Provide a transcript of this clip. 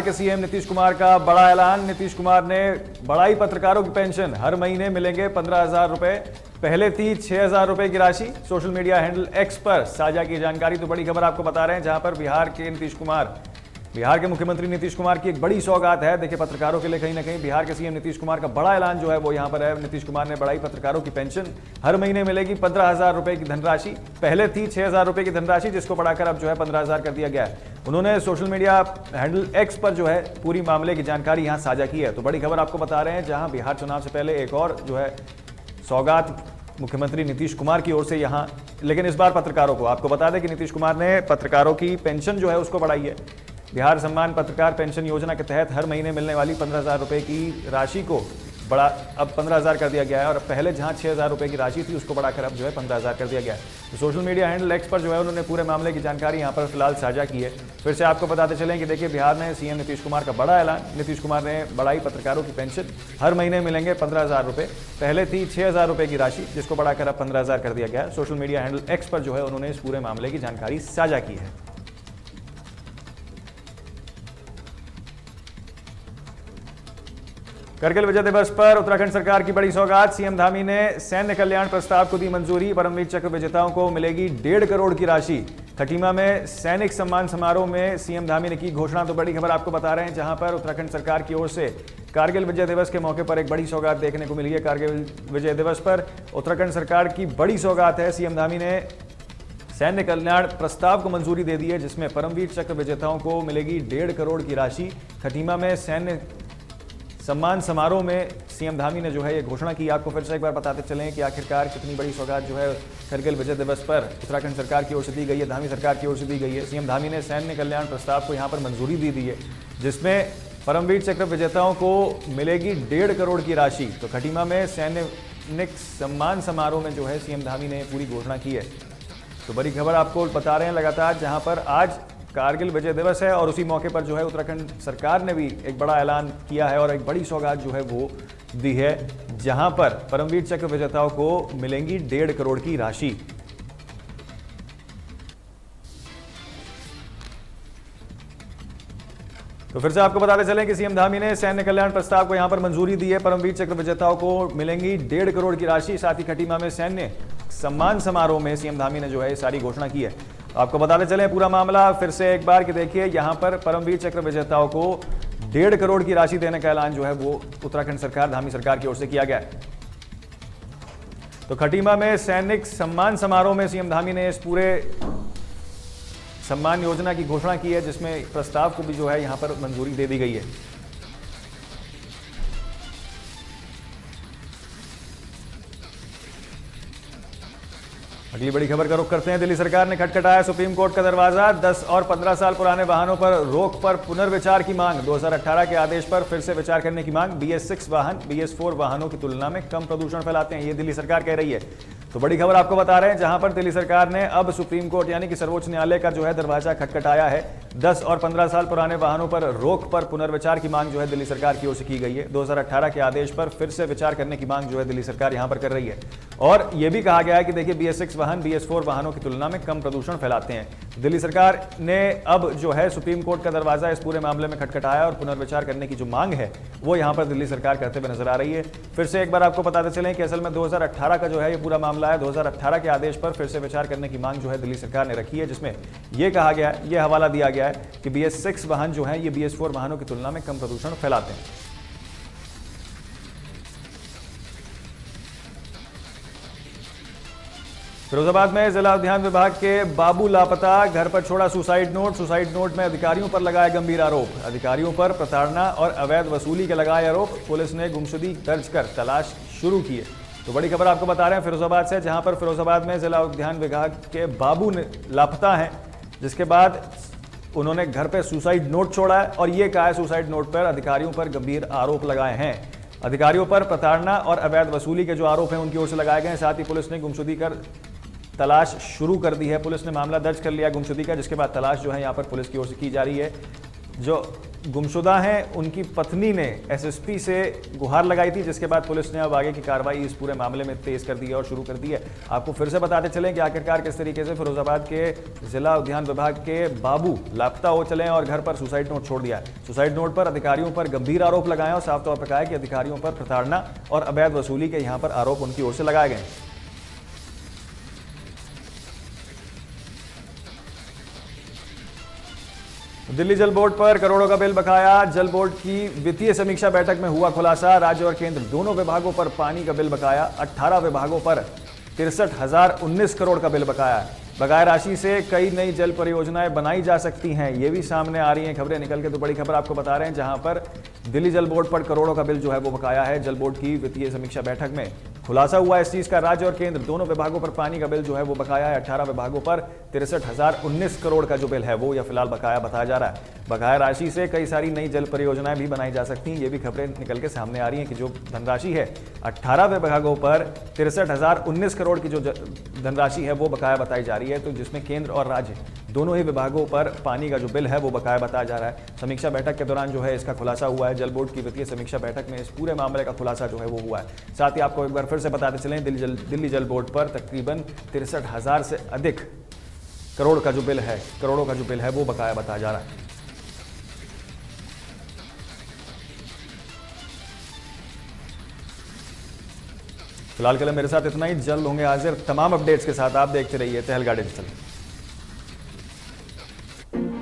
के सीएम नीतीश कुमार का बड़ा ऐलान। नीतीश कुमार ने बढ़ाई पत्रकारों की पेंशन, हर महीने मिलेंगे 15,000 रुपए, पहले थी 6,000 रुपए की राशि। सोशल मीडिया हैंडल एक्स पर साझा की जानकारी। तो बड़ी खबर आपको बता रहे हैं, जहां पर बिहार के मुख्यमंत्री नीतीश कुमार की एक बड़ी सौगात है। देखिए, पत्रकारों के लिए कहीं ना कहीं बिहार के सीएम नीतीश कुमार का बड़ा ऐलान जो है वो यहां पर है। नीतीश कुमार ने बढ़ाई पत्रकारों की पेंशन, हर महीने मिलेगी 15,000 रुपए की धनराशि। पहले थी 6,000 रुपए की धनराशि, जिसको बढ़ाकर अब जो है 15,000 कर दिया गया है। उन्होंने सोशल मीडिया हैंडल एक्स पर जो है पूरी मामले की जानकारी यहां साझा की है। तो बड़ी खबर आपको बता रहे हैं, जहां बिहार चुनाव से पहले एक और जो है सौगात मुख्यमंत्री नीतीश कुमार की ओर से यहां, लेकिन इस बार पत्रकारों को। आपको बता दें कि नीतीश कुमार ने पत्रकारों की पेंशन जो है उसको बढ़ाई है। बिहार सम्मान पत्रकार पेंशन योजना के तहत हर महीने मिलने वाली 15,000 रुपए की राशि को अब 15,000 कर दिया गया है, और पहले जहां 6,000 रुपए की राशि थी उसको बढ़ाकर अब जो है 15,000 कर दिया गया है। तो सोशल मीडिया हैंडल एक्स पर जो है उन्होंने पूरे मामले की जानकारी यहां पर फिलहाल साझा की है। फिर से आपको बताते चलें कि देखिए, बिहार में सीएम नीतीश कुमार का बड़ा ऐलान। नीतीश कुमार ने बढ़ाई पत्रकारों की पेंशन, हर महीने मिलेंगे 15,000 रुपए, पहले थी 6,000 रुपए की राशि, जिसको बढ़ाकर अब 15,000 कर दिया गया है। सोशल मीडिया हैंडल एक्स पर जो है उन्होंने इस पूरे मामले की जानकारी साझा की है। करगिल विजय दिवस पर उत्तराखंड सरकार की बड़ी सौगात। सीएम धामी ने सैन्य कल्याण प्रस्ताव को दी मंजूरी। परमवीर चक्र विजेताओं को मिलेगी 1.5 करोड़ की राशि। खटीमा में सैनिक सम्मान समारोह में सीएम धामी ने की घोषणा। तो बड़ी खबर आपको बता रहे हैं, जहां पर उत्तराखंड सरकार की ओर से कारगिल विजय दिवस के मौके पर एक बड़ी सौगात देखने को मिली है। कारगिल विजय दिवस पर उत्तराखंड सरकार की बड़ी सौगात है। सीएम धामी ने सैन्य कल्याण प्रस्ताव को मंजूरी दे दी है, जिसमें परमवीर चक्र विजेताओं को मिलेगी 1.5 करोड़ की राशि। खटीमा में सैन्य सम्मान समारोह में सीएम धामी ने जो है ये घोषणा की। आपको फिर से एक बार बताते चलें कि आखिरकार कितनी बड़ी सौगात जो है करगिल विजय दिवस पर उत्तराखंड सरकार की ओर से दी गई है, धामी सरकार की ओर से दी गई है। सीएम धामी ने सैन्य कल्याण प्रस्ताव को यहाँ पर मंजूरी दी है, जिसमें परमवीर चक्र विजेताओं को मिलेगी 1.5 करोड़ की राशि। तो खटीमा में सैनिक सम्मान समारोह में जो है सीएम धामी ने पूरी घोषणा की है। तो बड़ी खबर आपको बता रहे हैं लगातार, जहां पर आज कारगिल विजय दिवस है और उसी मौके पर जो है उत्तराखंड सरकार ने भी एक बड़ा ऐलान किया है और एक बड़ी सौगात जो है वो दी है, जहां पर परमवीर चक्र विजेताओं को मिलेंगी 1.5 करोड़ की राशि। तो फिर से आपको बताते चलें कि सीएम धामी ने सैन्य कल्याण प्रस्ताव को यहां पर मंजूरी दी है। परमवीर चक्र विजेताओं को मिलेंगी 1.5 करोड़ की राशि। साथ ही खटीमा में सैन्य सम्मान समारोह में सीएम धामी ने जो है सारी घोषणा की है। आपको बताते चले पूरा मामला फिर से एक बार कि देखिए, यहां पर परमवीर चक्र विजेताओं को 1.5 करोड़ की राशि देने का ऐलान जो है वो उत्तराखंड सरकार, धामी सरकार की ओर से किया गया है। तो खटीमा में सैनिक सम्मान समारोह में सीएम धामी ने इस पूरे सम्मान योजना की घोषणा की है, जिसमें प्रस्ताव को भी जो है यहां पर मंजूरी दे दी गई है। अगली बड़ी खबर का रुख करते हैं। दिल्ली सरकार ने खटखटाया सुप्रीम कोर्ट का दरवाजा। 10 और 15 साल पुराने वाहनों पर रोक पर पुनर्विचार की मांग। 2018 के आदेश पर फिर से विचार करने की मांग। BS6 वाहन BS4 वाहनों की तुलना में कम प्रदूषण फैलाते हैं, ये दिल्ली सरकार कह रही है। तो बड़ी खबर आपको बता रहे हैं, जहां पर दिल्ली सरकार ने अब सुप्रीम कोर्ट यानी कि सर्वोच्च न्यायालय का जो है दरवाजा खटखटाया है। 10 और 15 साल पुराने वाहनों पर रोक पर पुनर्विचार की मांग जो है दिल्ली सरकार की ओर से की गई है। 2018 के आदेश पर फिर से विचार करने की मांग जो है दिल्ली सरकार यहां पर कर रही है। और यह भी कहा गया है कि देखिए, BS6 वाहन BS4 वाहनों की तुलना में कम प्रदूषण फैलाते हैं। दिल्ली सरकार ने अब जो है सुप्रीम कोर्ट का दरवाजा इस पूरे मामले में खटखटाया और पुनर्विचार करने की जो मांग है वो यहां पर दिल्ली सरकार करते हुए नजर आ रही है। फिर से एक बार आपको बताते चलें कि असल में 2018 का जो है ये पूरा मामला है। 2018 के आदेश पर फिर से विचार करने की मांग जो है दिल्ली सरकार ने रखी है, जिसमें यह कहा गया है, यह हवाला दिया गया है कि BS6 वाहन जो है ये BS4 वाहनों की तुलना में कम प्रदूषण फैलाते हैं। फिरोजाबाद में जिला उद्यान विभाग के बाबू लापता, घर पर छोड़ा सुसाइड नोट। सुसाइड नोट में अधिकारियों पर लगाए गंभीर आरोप। अधिकारियों पर प्रताड़ना और अवैध वसूली के लगाए आरोप। पुलिस ने गुमशुदगी दर्ज कर तलाश शुरू की है। तो बड़ी खबर आपको बता रहे हैं फिरोजाबाद से, जहां पर फिरोजाबाद में जिला उद्यान विभाग के बाबू लापता हैं, जिसके बाद उन्होंने घर पर सुसाइड नोट छोड़ा है और ये कहा है सुसाइड नोट पर अधिकारियों पर गंभीर आरोप लगाए हैं। अधिकारियों पर प्रताड़ना और अवैध वसूली के जो आरोप हैं उनकी ओर से लगाए गए हैं। साथ ही पुलिस ने गुमशुदगी कर तलाश शुरू कर दी है। पुलिस ने मामला दर्ज कर लिया गुमशुदगी का, जिसके बाद तलाश जो है यहाँ पर पुलिस की ओर से की जा रही है। जो गुमशुदा हैं, उनकी पत्नी ने एसएसपी से गुहार लगाई थी, जिसके बाद पुलिस ने अब आगे की कार्रवाई इस पूरे मामले में तेज कर दी है और शुरू कर दी है। आपको फिर से बताते चलें कि आखिरकार किस तरीके से फिरोजाबाद के जिला उद्यान विभाग के बाबू लापता हो चले और घर पर सुसाइड नोट छोड़ दिया है। सुसाइड नोट पर अधिकारियों पर गंभीर आरोप लगाए और साफ तौर पर कहा है कि अधिकारियों पर प्रताड़ना और अवैध वसूली के यहां पर आरोप उनकी ओर से लगाए गए। दिल्ली जल बोर्ड पर करोड़ों का बिल बकाया। जल बोर्ड की वित्तीय समीक्षा बैठक में हुआ खुलासा। राज्य और केंद्र दोनों विभागों पर पानी का बिल बकाया। 18 विभागों पर 63,019 करोड़ का बिल बकाया है। बकाया राशि से कई नई जल परियोजनाएं बनाई जा सकती हैं। ये भी सामने आ रही हैं खबरें निकल के, तो बड़ी खबर आपको बता रहे हैं, जहां पर दिल्ली जल बोर्ड पर करोड़ों का बिल जो है वो बकाया है। जल बोर्ड की वित्तीय समीक्षा बैठक में खुलासा हुआ इस चीज का। राज्य और केंद्र दोनों विभागों पर पानी का बिल जो है वो बकाया है। 18 विभागों पर 63,019 करोड़ का जो बिल है वो या फिलहाल बकाया बताया जा रहा है। बकाया राशि से कई सारी नई जल परियोजनाएं भी बनाई जा सकती हैं। ये भी खबरें निकल के सामने आ रही हैं कि जो धनराशि है 18 विभागों पर 63,019 करोड़ की जो धनराशि है वो बकाया बताई जा रही है, तो जिसमें केंद्र और राज्य दोनों ही विभागों पर पानी का जो बिल है वो बकाया बताया जा रहा है। समीक्षा बैठक के दौरान जो है इसका खुलासा हुआ है। जल बोर्ड की वित्तीय समीक्षा बैठक में इस पूरे मामले का खुलासा जो है वो हुआ है। साथ ही आपको एक बार फिर से बताते चलें, दिल्ली जल बोर्ड पर तकरीबन 63,000 से अधिक करोड़ का जो बिल है, करोड़ों का जो बिल है वो बकाया बताया जा रहा है। फिलहाल के लिए मेरे साथ इतना ही। जल्द होंगे हाजिर तमाम अपडेट्स के साथ। आप देखते रहिए तहलका डिजिटल।